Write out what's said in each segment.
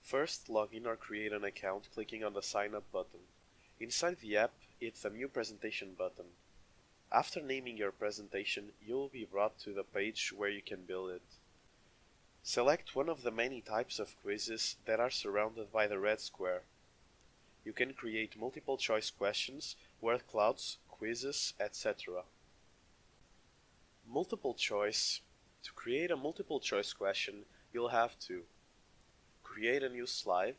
First, log in or create an account clicking on the Sign Up button. Inside the app, hit the New Presentation button. After naming your presentation, you will be brought to the page where you can build it. Select one of the many types of quizzes that are surrounded by the red square. You can create multiple choice questions, word clouds, quizzes, etc. Multiple choice. To create a multiple choice question, you'll have to create a new slide,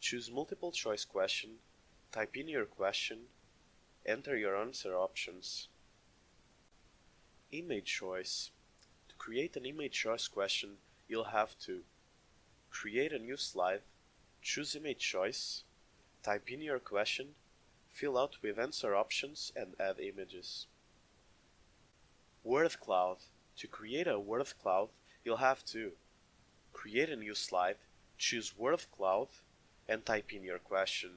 choose multiple choice question, type in your question, enter your answer options. Image choice. To create an image choice question, you'll have to create a new slide, choose image choice, type in your question, fill out with answer options and add images. Word cloud. To create a word cloud, you'll have to create a new slide, choose word cloud, and type in your question.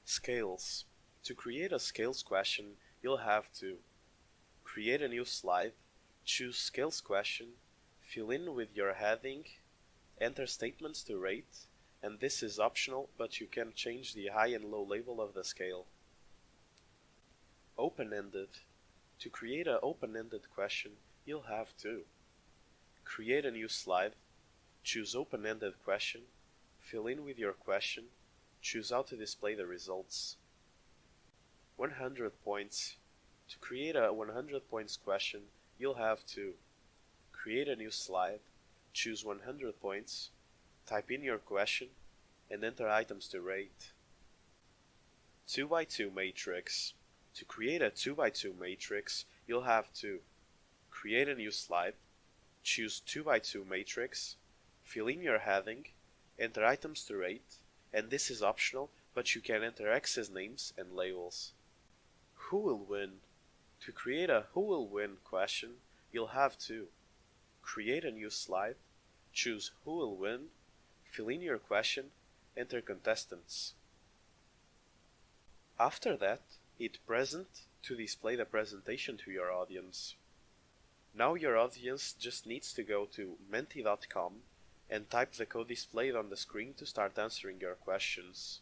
Scales. To create a scales question, you'll have to create a new slide, choose scales question, fill in with your heading, enter statements to rate, and this is optional, but you can change the high and low level of the scale. Open-ended. To create an open-ended question, you'll have to create a new slide, choose open-ended question, fill in with your question, choose how to display the results. 100 points. To create a 100 points question, you'll have to create a new slide, choose 100 points, type in your question, and enter items to rate. 2x2 matrix. To create a 2x2 matrix, you'll have to create a new slide, choose 2x2 matrix, fill in your heading, enter items to rate, and this is optional, but you can enter axis names and labels. Who will win? To create a who will win question, you'll have to create a new slide, choose who will win, fill in your question, enter contestants. After that, hit present to display the presentation to your audience. Now your audience just needs to go to menti.com and type the code displayed on the screen to start answering your questions.